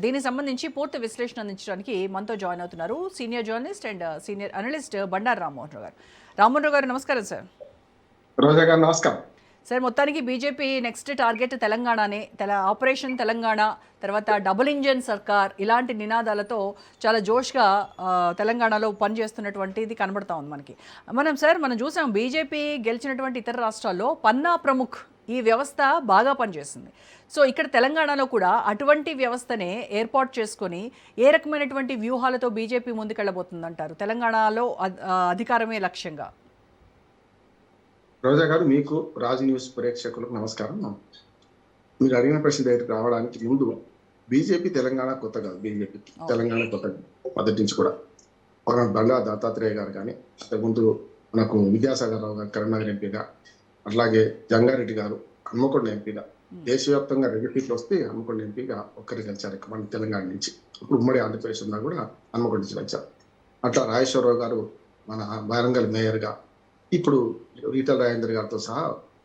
దీనికి సంబంధించి పూర్తి విశ్లేషణ అందించడానికి మనతో జాయిన్ అవుతున్నారు senior journalist and senior analyst Bandaru Rammohan Rao గారు. రామ్మోహన్ రావు గారు నమస్కారం సార్. రోజా గారు నమస్కారం సార్. మొత్తానికి బీజేపీ నెక్స్ట్ టార్గెట్ తెలంగాణనే, ఆపరేషన్ తెలంగాణ, తర్వాత డబుల్ ఇంజన్ సర్కార్ ఇలాంటి నినాదాలతో చాలా జోష్గా తెలంగాణలో పనిచేస్తున్నటువంటిది కనబడతా ఉంది మనకి. మనం చూసాం బీజేపీ గెలిచినటువంటి ఇతర రాష్ట్రాల్లో పన్నా ప్రముఖ్ ఈ వ్యవస్థ బాగా పనిచేస్తుంది. సో ఇక్కడ తెలంగాణలో కూడా అటువంటి వ్యవస్థనే ఏర్పాటు చేసుకొని ఏ రకమైనటువంటి వ్యూహాలతో బీజేపీ ముందుకెళ్ళబోతుందంటారు? తెలంగాణలో అధికారమే లక్ష్యంగా. రోజా గారు, మీకు రాజు న్యూస్ ప్రేక్షకులకు నమస్కారం. మీరు అడిగిన ప్రశ్న దగ్గరికి రావడానికి ముందు బీజేపీ తెలంగాణ కొత్త కాదు. బీజేపీ తెలంగాణ కొత్త మొదటి నుంచి కూడా మన బండా దత్తాత్రేయ గారు కానీ, అంతకుముందు మనకు విద్యాసాగర్ రావు గారు కరీంనగర్ ఎంపీగా, అట్లాగే జంగారెడ్డి గారు హన్మకొండ ఎంపీగా, దేశవ్యాప్తంగా 2 సీట్లు వస్తే హన్మకొండ ఎంపీగా ఒక్కరు గెలిచారు మన తెలంగాణ నుంచి. ఇప్పుడు ఉమ్మడి ఆంధ్రప్రదేశ్ ఉన్నా కూడా హన్మకొండ నుంచి గెలిచారు. అట్లా రాజేశ్వరరావు గారు మన వరంగల్ మేయర్గా, ఇప్పుడు ఈటల రాజేందర్ గారితో సహా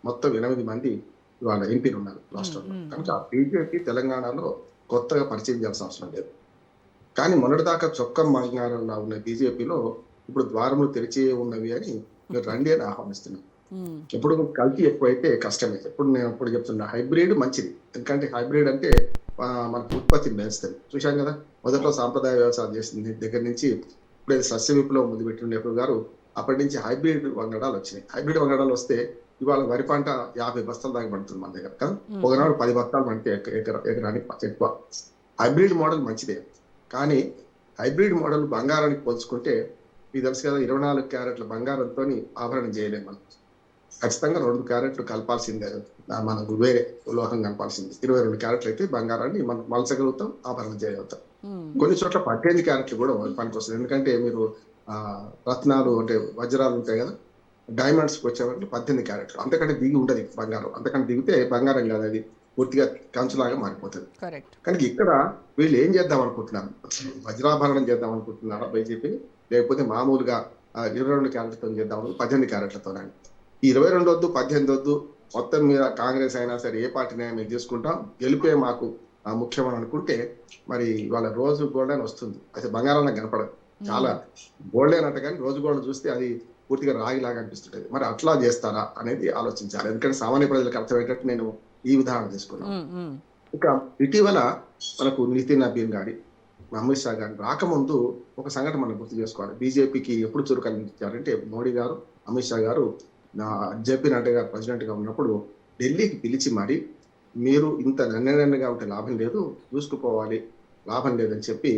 మొత్తం 8 మంది ఇవాళ ఎంపీలు ఉన్నారు రాష్ట్రంలో. కనుక బీజేపీ తెలంగాణలో కొత్తగా పరిచయం చేయాల్సిన అవసరం లేదు. కానీ మొన్నటిదాకా చొక్క మంగారంలో ఉన్న బీజేపీలో ఇప్పుడు ద్వారములు తెరిచే ఉన్నవి అని మీరు రండి అని ఆహ్వానిస్తున్నాం. ఎప్పుడు కల్తీ ఎక్కువైతే కష్టమే. నేను చెప్తున్నా హైబ్రిడ్ మంచిది. ఎందుకంటే హైబ్రిడ్ అంటే మనకు ఉత్పత్తిని పెంచుతుంది. చూశాం కదా, మొదట్లో సాంప్రదాయ వ్యవసాయం చేసింది దగ్గర నుంచి ఇప్పుడు సస్య విప్లవం ముందు పెట్టిన నెహ్రూ గారు, అప్పటి నుంచి హైబ్రిడ్ వంగడాలు వచ్చినాయి. హైబ్రిడ్ వంగడాలు వస్తే ఇవాళ వరి పంట 50 బస్తాల దాకా పడుతుంది మన దగ్గర కదా. ఒకనాడు 10 బస్తాలు పంటే ఎకరానికి ఎక్కువ. హైబ్రిడ్ మోడల్ మంచిదే, కానీ హైబ్రిడ్ మోడల్ బంగారానికి పోల్చుకుంటే మీకు తెలుసు కదా, 24 క్యారెట్ల బంగారంతో ఆభరణం చేయలేము మనం. ఖచ్చితంగా 2 క్యారెట్లు కలపాల్సిందే, మనకు వేరే లోహం కలపాల్సింది. 22 క్యారెట్లు అయితే బంగారాన్ని మనం మలచగలుగుతాం, ఆభరణం చేయగలుగుతాం. కొన్ని చోట్ల 18 క్యారెట్లు కూడా పనికి వస్తుంది. ఎందుకంటే మీరు రత్నాలు అంటే వజ్రాలు ఉంటాయి కదా, డైమండ్స్కి వచ్చేవాళ్ళు 18 క్యారెట్లు, అంతకంటే దిగి ఉండదు బంగారం. అంతకంటే దిగితే బంగారం కాదు, అది పూర్తిగా కంచులాగా మారిపోతుంది. కానీ ఇక్కడ వీళ్ళు ఏం చేద్దాం అనుకుంటున్నారు? వజ్రాభరణం చేద్దాం అనుకుంటున్నారా బీజేపీ, లేకపోతే మామూలుగా 22 క్యారెట్లతో చేద్దాం, 18 క్యారెట్లతో? ఈ 22 వద్దు, 18 వద్దు, మొత్తం మీద కాంగ్రెస్ అయినా సరే ఏ పార్టీనైనా మేము తీసుకుంటాం, గెలిపే మాకు ముఖ్యమని అనుకుంటే మరి వాళ్ళ రోజు గోల్డ్ అని వస్తుంది. అయితే బంగారానికి కనపడదు, చాలా గోల్డ్ అయినట్టు, కానీ రోజు గోల్డ్ చూస్తే అది పూర్తిగా రాగిలాగా అనిపిస్తుంటది. మరి అట్లా చేస్తారా అనేది ఆలోచించాలి. ఎందుకంటే సామాన్య ప్రజలకు అర్థమయ్యేటట్టు నేను ఈ ఉదాహరణ తీసుకున్నాను. ఇక ఇటీవల మనకు నితిన్ నబీన్ గారి, అమిత్ షా గారి రాకముందు ఒక సంఘటన మనం గుర్తు చేసుకోవాలి. బీజేపీకి ఎప్పుడు చురుకనిపించారంటే, మోడీ గారు, అమిత్ షా గారు జేపీ నడ్డా గారు ప్రెసిడెంట్ గా ఉన్నప్పుడు ఢిల్లీకి పిలిచి మరి, మీరు ఇంత నన్నగా ఉంటే లాభం లేదు, చూసుకుపోవాలి, లాభం లేదని చెప్పి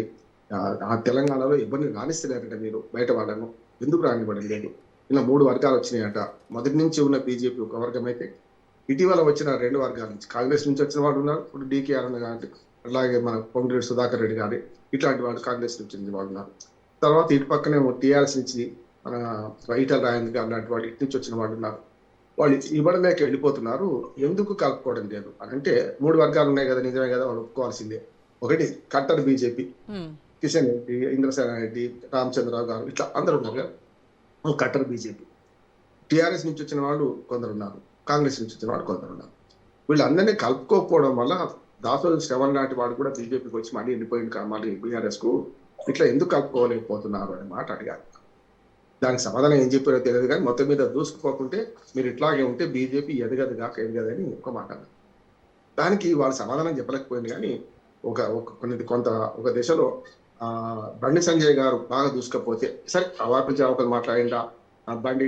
ఆ తెలంగాణలో ఇబ్బంది రాణిస్తున్నారంట. మీరు బయట వాళ్ళను ఎందుకు రానివ్వడం లేదు? ఇలా 3 వర్గాలు వచ్చినాయట. మొదటి నుంచి ఉన్న బీజేపీ ఒక వర్గం అయితే, ఇటీవల వచ్చిన 2 వర్గాల నుంచి, కాంగ్రెస్ నుంచి వచ్చిన వాళ్ళు ఉన్నారు, ఇప్పుడు డీకేఆర్ గారి, అలాగే మన పొంగిరెడ్డి సుధాకర్ రెడ్డి గారి, ఇట్లాంటి వాళ్ళు కాంగ్రెస్ నుంచి వచ్చిన వాళ్ళు ఉన్నారు. తర్వాత ఇటు పక్కనే టీఆర్ఎస్ నుంచి మన ఈటల రాజేందర్ గారు లాంటి వాళ్ళు, ఇటు నుంచి వచ్చిన వాళ్ళు ఉన్నారు. వాళ్ళు ఇవ్వడలేక వెళ్ళిపోతున్నారు. ఎందుకు కలుపుకోవడం లేదు అని అంటే, 3 వర్గాలు ఉన్నాయి కదా, నిజమే కదా, వాళ్ళు ఒప్పుకోవాల్సిందే. ఒకటి కట్టర్ బీజేపీ, కిషన్ రెడ్డి, ఇంద్రసేన రెడ్డి, రామచంద్రరావు గారు, ఇట్లా అందరు ఉన్నారు కదా, కట్టర్ బీజేపీ. టీఆర్ఎస్ నుంచి వచ్చిన వాళ్ళు కొందరు ఉన్నారు, కాంగ్రెస్ నుంచి వచ్చిన వాళ్ళు కొందరు ఉన్నారు. వీళ్ళందరినీ కలుపుకోకపోవడం వల్ల దాసోజు శ్రవణ్ లాంటి వాడు కూడా బీజేపీకి వచ్చి మళ్ళీ వెళ్ళిపోయింది, మళ్ళీ బీఆర్ఎస్ కు. ఇట్లా ఎందుకు కలుపుకోలేకపోతున్నారు అనే మాట అడిగారు. దానికి సమాధానం ఏం చెప్పారో తెలియదు, కానీ మొత్తం మీద దూసుకుపోకుంటే మీరు ఇట్లాగే ఉంటే బీజేపీ ఎదగదని ఒక మాట అన్నారు. దానికి వాళ్ళు సమాధానం చెప్పలేకపోయింది. కానీ ఒక దశలో బండి సంజయ్ గారు బాగా దూసుకపోతే, సరే అవార్డు జావకలు మాట్లాడిందా, బండి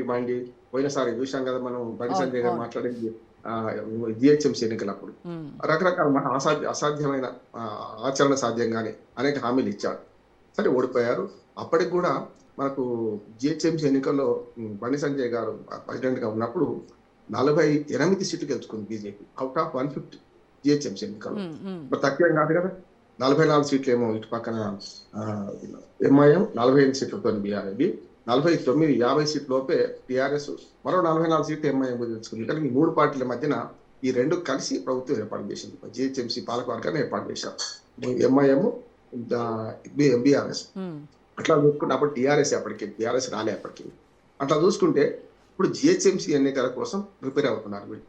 పోయినసారి చూసాం కదా మనం, బండి సంజయ్ గారు మాట్లాడింది జిహెచ్ఎంసీ ఎన్నికలప్పుడు రకరకాల అసాధ్యమైన ఆచరణ సాధ్యంగానే అనేక హామీలు ఇచ్చారు. సరే ఓడిపోయారు. అప్పటికి కూడా మనకు జిహెచ్ఎంసీ ఎన్నికల్లో బండి సంజయ్ గారు ప్రెసిడెంట్ గా ఉన్నప్పుడు 48 సీట్లు గెలుచుకుంది బీజేపీ అవుట్ ఆఫ్ 150 జిహెచ్ఎంసీ ఎన్నికల్లో. మరి తక్కువేం కాదు కదా. 44 సీట్లు ఏమో ఇటు పక్కన ఎంఐఎం, 45 సీట్లతో బీఆర్ఎబి, 49 50 సీట్ల లోపే టీఆర్ఎస్, మరో 44 సీట్లు ఎంఐఎం గెలుచుకుంది. కానీ ఈ 3 పార్టీల మధ్యన ఈ 2 కలిసి ప్రభుత్వం ఏర్పాటు చేసింది, జిహెచ్ఎంసీ పాలకవర్గాన్ని ఏర్పాటు చేశారు, ఎంఐఎం, బీఆర్ఎస్. అట్లా చూసుకుంటే అప్పుడు టీఆర్ఎస్ రాలే అప్పటికి. అట్లా చూసుకుంటే ఇప్పుడు జిహెచ్ఎంసీ ఎన్నికల కోసం ప్రిపేర్ అవుతున్నారు వీళ్ళు.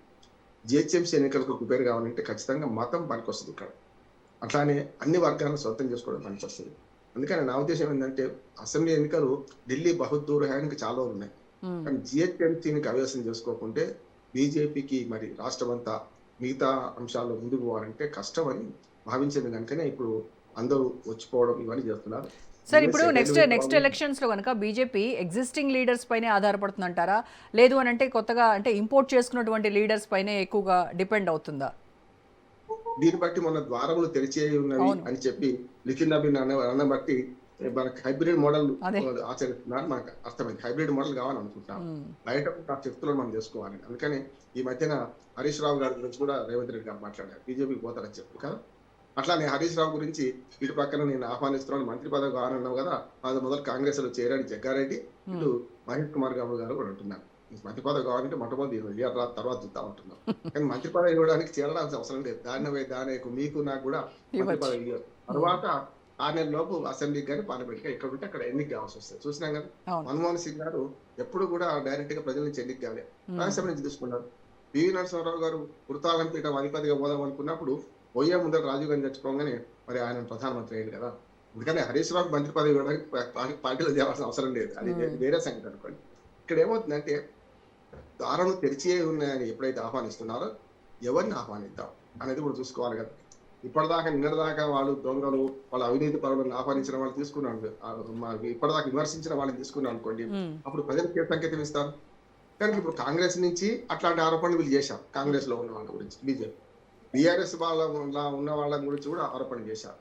జిహెచ్ఎంసీ ఎన్నికలకు ప్రిపేర్ కావాలంటే ఖచ్చితంగా మతం పనికొస్తుంది ఇక్కడ. అట్లానే అన్ని వర్గాలను సొంతం చేసుకోవడం పనికొస్తుంది. అందుకని నా ఉద్దేశం ఏంటంటే అసెంబ్లీ ఎన్నికలు ఢిల్లీ బహుదూర్ హ్యాండ్కి చాలా ఉన్నాయి. ఉమ్. కానీ జిహెచ్ఎంసీని కైవసం చేసుకోకుంటే బీజేపీకి మరి రాష్ట్రం అంతా మిగతా అంశాల్లో ముందుకు పోవాలంటే కష్టమని భావించింది కనుకనే ఇప్పుడు అందరూ వచ్చిపోవడం ఇవన్నీ చేస్తున్నారు. సార్ ఇప్పుడు నెక్స్ట్ యూఎస్ ఎలక్షన్స్లో కనుక బీజేపీ ఎగ్జిస్టింగ్ లీడర్స్ పైనే ఆధారపడుతుందంటారా, లేదు అని అంటే కొత్తగా అంటే ఇంపోర్ట్ చేసుకున్నటువంటి లీడర్స్ పైనే ఎక్కువగా డిపెండ్ అవుతుందా? దీన్ని బట్టి మన ద్వారములు తెరిచే ఉన్నవి అవును. అని చెప్పి లిఖిన్ నబీన్ అన్న బట్టి మనకి హైబ్రిడ్ మోడల్ అదే. ఆచరిస్తున్నారు. మనకు అర్థమైంది హైబ్రిడ్ మోడల్ కావాలనుకుంటున్నాం. ఉమ్. బయట ఆ శక్తులను మనం చేసుకోవాలి. అందుకని ఈ మధ్యన హరీష్ రావు గారి గురించి కూడా రేవంత్ రెడ్డి గారు మాట్లాడారు, బీజేపీకి పోతారని చెప్పి కదా. అట్లానే హరీష్ రావు గురించి ఇటు పక్కన నేను ఆహ్వానిస్తున్నాను, మంత్రి పదవి కావాలన్నావు కదా, అది మొదలు కాంగ్రెస్ లో చేరాడు జగ్గారెడ్డి, ఇటు మహేష్ కుమార్ గౌడ్ గారు కూడా ఉంటున్నారు. మంత్రి పదవి కావాలంటే మొట్టమొదటి తర్వాత చూద్దాం ఉంటున్నాం. కానీ మంత్రి పదవి ఇవ్వడానికి చేరడానికి అవసరం లేదు. దాని మీకు నాకు కూడా మంత్రి పదవి ఇవ్వరు. తర్వాత 6 నెలల లోపు అసెంబ్లీకి కానీ పార్లమెంట్గా ఇక్కడ ఉంటే అక్కడ ఎన్నిక కావాల్సి వస్తుంది. చూసినాం కదా, అవును. మన్మోహన్ సింగ్ గారు ఎప్పుడు కూడా డైరెక్ట్ గా ప్రజల నుంచి ఎన్నిక కావాలి, రాజ్యసభ నుంచి తీసుకున్నారు. పివి నరసింహారావు గారు వృత్తాలం పీఠం అధిపతిగా పోదాం అనుకున్నప్పుడు పోయే ముందర రాజీవ్ గాంధీ చచ్చిపోగానే మరి ఆయన ప్రధానమంత్రి అయ్యింది కదా. అందుకని హరీష్ రావు మంత్రి పదవి ఇవ్వడానికి పార్టీలో చేయాల్సిన అవసరం లేదు. అది వేరే సంగతి అనుకోండి. ఇక్కడ ఏమవుతుందంటే దారులు తెరిచే ఉన్నాయని ఎప్పుడైతే ఆహ్వానిస్తున్నారో ఎవరిని ఆహ్వానిద్దాం అనేది కూడా చూసుకోవాలి కదా. ఇప్పటిదాకా నిన్నటిదాకా వాళ్ళు దొంగలు, వాళ్ళ అవినీతి పరులను ఆహ్వానించిన వాళ్ళు తీసుకున్నాను, ఇప్పటిదాకా విమర్శించిన వాళ్ళని తీసుకున్నాం అనుకోండి, అప్పుడు ప్రజలకు ఏ సంకేతం ఇస్తారు? కానీ ఇప్పుడు కాంగ్రెస్ నుంచి అట్లాంటి ఆరోపణలు వీళ్ళు చేశారు. కాంగ్రెస్ లో ఉన్న వాళ్ళ గురించి బీజేపీ, బీఆర్ఎస్ వాళ్ళ ఉన్న వాళ్ళ గురించి కూడా ఆరోపణలు చేశారు.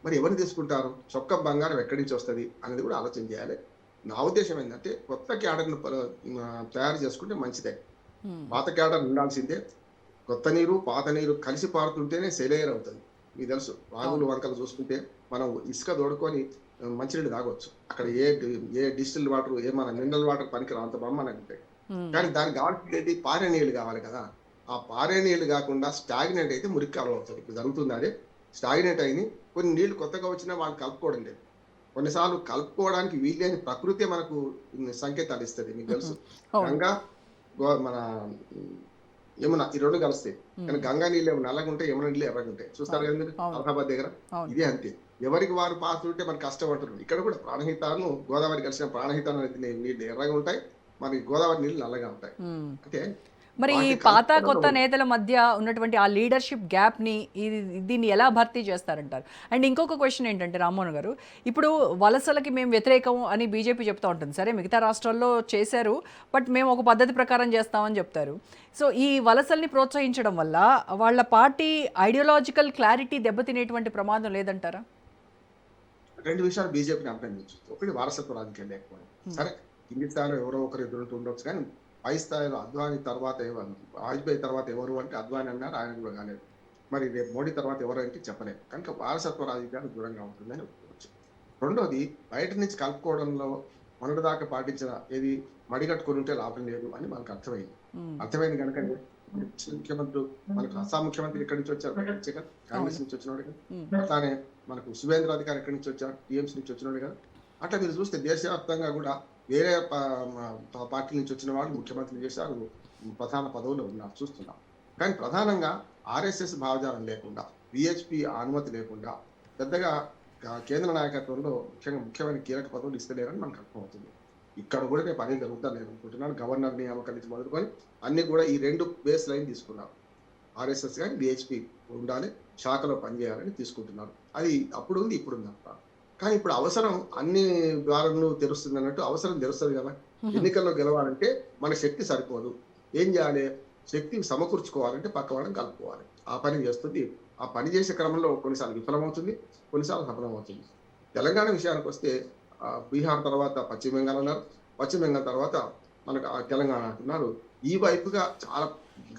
మరి ఎవరిని తీసుకుంటారు? చొక్క బంగారం ఎక్కడి నుంచి వస్తుంది అనేది కూడా ఆలోచన చేయాలి. నా ఉద్దేశం ఏంటంటే కొత్త క్యాడర్ను తయారు చేసుకుంటే మంచిదే. పాత క్యాడర్ ఉండాల్సిందే. కొత్త నీరు పాత నీరు కలిసి పారుతుంటేనే సెలైర్ అవుతుంది. మీకు తెలుసు, వాగులు వంకలు చూసుకుంటే మనం ఇసుక దోడుకొని మంచినీళ్ళు తాగొచ్చు. అక్కడ ఏ డిస్టిల్ వాటర్, ఏ మన మినరల్ వాటర్ పనికి అంత బ్రహ్మాండంగా ఉంటాయి. కానీ దానికి కావాల్సింది పారే నీళ్ళు కావాలి కదా. ఆ పారే నీళ్ళు కాకుండా స్టాగ్నెంట్ అయితే మురికి కాలం అవుతుంది. ఇప్పుడు జరుగుతుంది అదే. స్టాగ్నెంట్ అయింది, కొన్ని నీళ్లు కొత్తగా వచ్చినా వాళ్ళు కలుపుకోవడం లేదు. కొన్నిసార్లు కలుపుకోవడానికి వీలైన ప్రకృతి మనకు సంకేతాలు ఇస్తుంది. మీకు తెలుసు, గంగా మన యమున ఈ రెండు కలుస్తాయి. కానీ గంగా నీళ్ళు ఏమో నల్లగా ఉంటాయి, యమున నీళ్ళు ఎర్రగా ఉంటాయి. చూస్తారు కదా మీరు అలహాబాద్ దగ్గర. ఇదే అంతే, ఎవరికి వారు పాస్తుంటే మనకు కష్టం అంటున్నారు. ఇక్కడ కూడా ప్రాణహితాను గోదావరి కలిసిన ప్రాణహితాను నీళ్ళు ఎర్రగా ఉంటాయి, మనకి గోదావరి నీళ్ళు నల్లగా ఉంటాయి. అంటే మరి ఈ పాత కొత్త నేతల మధ్య ఉన్నటువంటి ఆ లీడర్షిప్ గ్యాప్ని దీన్ని ఎలా భర్తీ చేస్తారంటారు? అండ్ ఇంకొక క్వశ్చన్ ఏంటంటే రామ్మోహన్ గారు, ఇప్పుడు వలసలకి మేము వ్యతిరేకం అని బీజేపీ చెప్తూ ఉంటుంది. సరే, మిగతా రాష్ట్రాల్లో చేశారు, బట్ మేము ఒక పద్ధతి ప్రకారం చేస్తామని చెప్తారు. సో ఈ వలసల్ని ప్రోత్సహించడం వల్ల వాళ్ళ పార్టీ ఐడియాలజికల్ క్లారిటీ దెబ్బతినేటువంటి ప్రమాదం లేదంటారా? రెండు విషయాలు బీజేపీని అభినందించు. ఒకటి వారసత్వ రాజకీయాలు లేకపోవడం. సరే, కింది స్థాయిలో ఎవరో ఒకరు ఎదురుతూ ఉండొచ్చు, కానీ పై స్థాయిలో అద్వానీ తర్వాత ఎవరు, వాజ్పేయి తర్వాత ఎవరు అంటే అద్వానీ అన్నారు, ఆయన కూడా కాలేదు. మరి రేపు మోడీ తర్వాత ఎవరు అంటే చెప్పలేదు. కనుక వారసత్వ రాజకీయాలు దూరంగా ఉంటుందని ఒప్పుకోవచ్చు. రెండోది, బయట నుంచి కలుపుకోవడంలో మొన్నటిదాకా పాటించిన ఏది మడిగట్టుకుని ఉంటే లాభం లేదు అని మనకు అర్థమైంది కనుక ముఖ్యమంత్రి మనకు అస్సాం ముఖ్యమంత్రి ఎక్కడి నుంచి వచ్చారు, కాంగ్రెస్ నుంచి వచ్చినోడు కదా. అట్లానే మనకు సువేంద్ర అధికారి ఎక్కడి నుంచి వచ్చారు, టీఎంసీ నుంచి వచ్చినోడు కదా. అట్లా మీరు చూస్తే దేశవ్యాప్తంగా కూడా వేరే పార్టీ నుంచి వచ్చిన వాళ్ళు ముఖ్యమంత్రులు చేశారు, ప్రధాన పదవులు ఉన్నారు, చూస్తున్నాం. కానీ ప్రధానంగా ఆర్ఎస్ఎస్ భావజాలం లేకుండా, విహెచ్పి అనుమతి లేకుండా పెద్దగా కేంద్ర నాయకత్వంలో ముఖ్యమైన కీలక పదవులు ఇస్తలేరని మనకు అర్థమవుతుంది. ఇక్కడ కూడా రేపు అనేది జరుగుతుంది నేను అనుకుంటున్నాను. గవర్నర్ నియామకాల నుంచి మొదలుకొని అన్ని కూడా ఈ రెండు బేస్ లైన్ తీసుకున్నారు. ఆర్ఎస్ఎస్ కానీ విహెచ్పి ఉండాలి, శాఖలో పనిచేయాలని తీసుకుంటున్నారు. అది అప్పుడు ఉంది, ఇప్పుడు ఉంది అంట. కానీ ఇప్పుడు అవసరం అన్ని ద్వారాలు తెరుస్తుంది అన్నట్టు అవసరం తెరుస్తుంది కదా. ఎన్నికల్లో గెలవాలంటే మన శక్తి సరిపోదు. ఏం చేయాలి? శక్తి సమకూర్చుకోవాలంటే పక్క వాళ్ళని కలుపుకోవాలి. ఆ పని చేస్తుంది. ఆ పని చేసే క్రమంలో కొన్నిసార్లు విఫలమవుతుంది, కొన్నిసార్లు సఫలమవుతుంది. తెలంగాణ విషయానికి వస్తే బీహార్ తర్వాత పశ్చిమ బెంగాల్ అన్నారు, పశ్చిమ బెంగాల్ తర్వాత మనకు తెలంగాణ అంటున్నారు. ఈ వైపుగా చాలా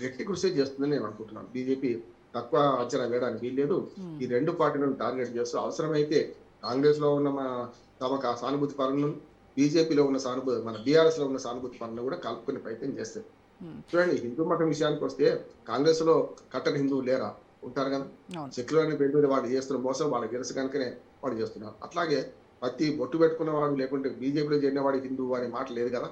గట్టి కృషి చేస్తుందని నేను అనుకుంటున్నాను. బీజేపీ తక్కువ అంచనా వేయడానికి వీల్లేదు. ఈ రెండు పార్టీలను టార్గెట్ చేస్తూ అవసరమైతే కాంగ్రెస్ లో ఉన్న తమకు సానుభూతి పనులను, బీజేపీలో ఉన్న సానుభూతి, మన బీఆర్ఎస్ లో ఉన్న సానుభూతి పనులను కూడా కలుపుకునే ప్రయత్నం చేస్తారు. చూడండి, హిందూ మతం విషయానికి వస్తే కాంగ్రెస్ లో కట్టని హిందువులు లేరా? ఉంటారు కదా. సెక్యులర్ అనే పేరు మీద వాళ్ళు చేస్తున్న మోసం వాళ్ళకి తెలుసు కనుకనే వాళ్ళు చేస్తున్నారు. అట్లాగే ప్రతి బొట్టు పెట్టుకున్న వాడు లేకుంటే బీజేపీలో చేరిన వాడు హిందువు అనే మాట లేదు కదా.